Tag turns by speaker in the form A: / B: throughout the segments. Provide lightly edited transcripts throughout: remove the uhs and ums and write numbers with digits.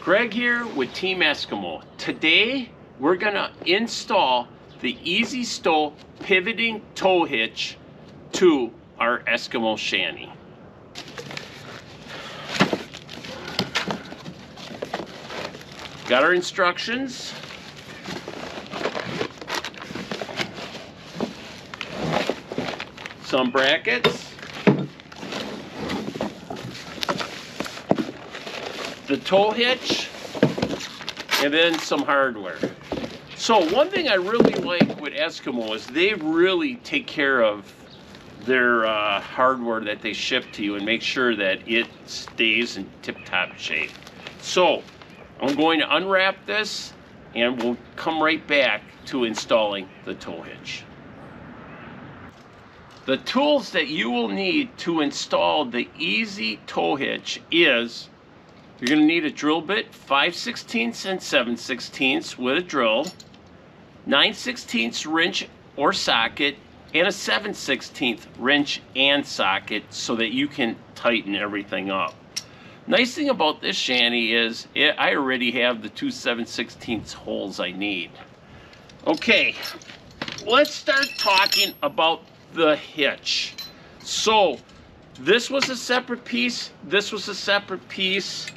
A: Greg here with Team Eskimo. Today we're gonna install the Easy Stow pivoting tow hitch to our Eskimo shanty. Got our instructions. Some brackets. The tow hitch, and then some hardware. So one thing I really like with Eskimo is they really take care of their hardware that they ship to you and make sure that it stays in tip-top shape. So I'm going to unwrap this and we'll come right back to installing the tow hitch. The tools that you will need to install the Easy Tow Hitch is you're going to need a drill bit, 5/16 and 7/16 with a drill, 9/16 wrench or socket, and a 7/16 wrench and socket so that you can tighten everything up. Nice thing about this shanty is I already have the two 7/16 holes I need. Okay, let's start talking about the hitch. So this was a separate piece, this was a separate piece.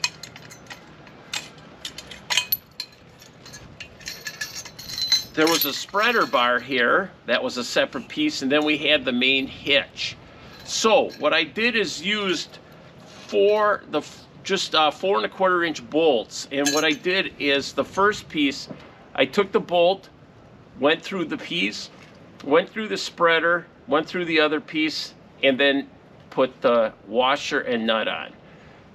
A: There was a spreader bar here, that was a separate piece, and then we had the main hitch. So what I did is used four 4¼ inch bolts, and what I did is the first piece, I took the bolt, went through the piece, went through the spreader, went through the other piece, and then put the washer and nut on.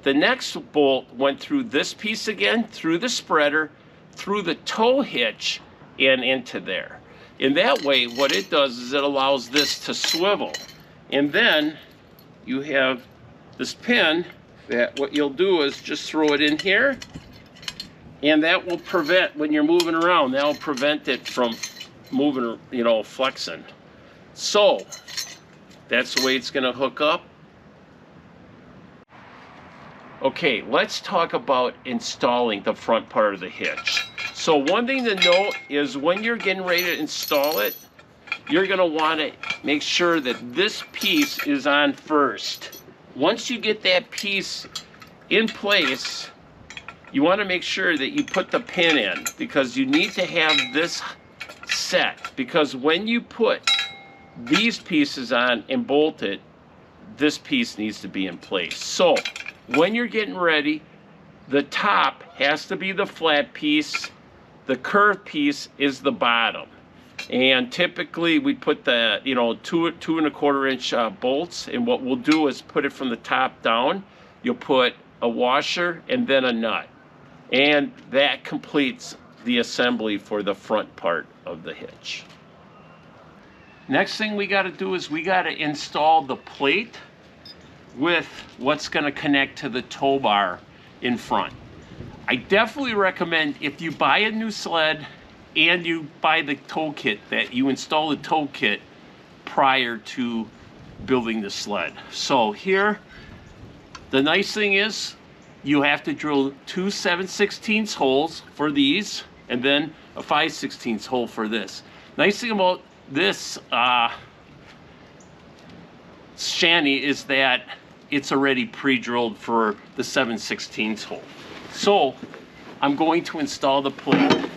A: The next bolt went through this piece again, through the spreader, through the tow hitch, and into there. In that way, what it does is it allows this to swivel. And then you have this pin that what you'll do is just throw it in here, and that will prevent, when you're moving around, that will prevent it from moving, flexing. So that's the way it's going to hook up. Okay, let's talk about installing the front part of the hitch. So one thing to note is when you're getting ready to install it, you're going to want to make sure that this piece is on first. Once you get that piece in place, you want to make sure that you put the pin in, because you need to have this set, because when you put these pieces on and bolt it, this piece needs to be in place. So when you're getting ready, the top has to be the flat piece, the curved piece is the bottom. And typically we put the 2¼ inch bolts, and what we'll do is put it from the top down. You'll put a washer and then a nut, and that completes the assembly for the front part of the hitch. Next thing we got to do is we got to install the plate with what's going to connect to the tow bar in front. I definitely recommend, if you buy a new sled and you buy the tow kit, that you install the tow kit prior to building the sled. So here, the nice thing is you have to drill two 7/16 holes for these, and then a 5/16 hole for this. Nice thing about this shanty is that it's already pre-drilled for the 7/16 hole. So I'm going to install the plate.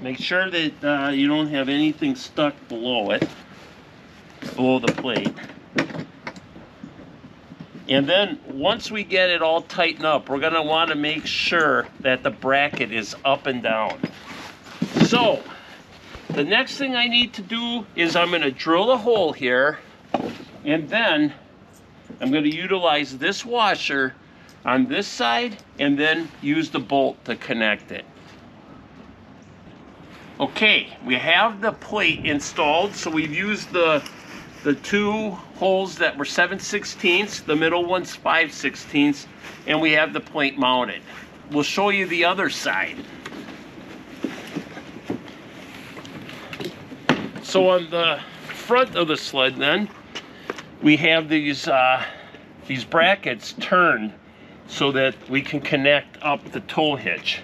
A: Make sure that you don't have anything stuck below it, below the plate. And then once we get it all tightened up, we're going to want to make sure that the bracket is up and down. So the next thing I need to do is I'm going to drill a hole here, and then I'm going to utilize this washer on this side and then use the bolt to connect it. Okay, we have the plate installed, so we've used the two holes that were 7/16, the middle one's 5/16, and we have the plate mounted. We'll show you the other side. So on the front of the sled then, we have these brackets turned so that we can connect up the tow hitch.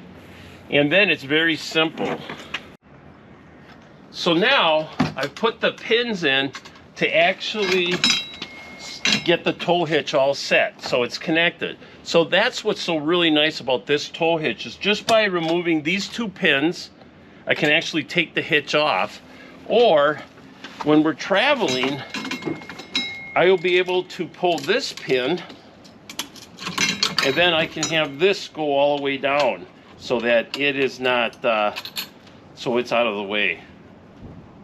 A: And then it's very simple. So now I've put the pins in to actually get the tow hitch all set, so it's connected. So that's what's so really nice about this tow hitch, is just by removing these two pins, I can actually take the hitch off. Or when we're traveling, I will be able to pull this pin, and then I can have this go all the way down so that it is not, so it's out of the way.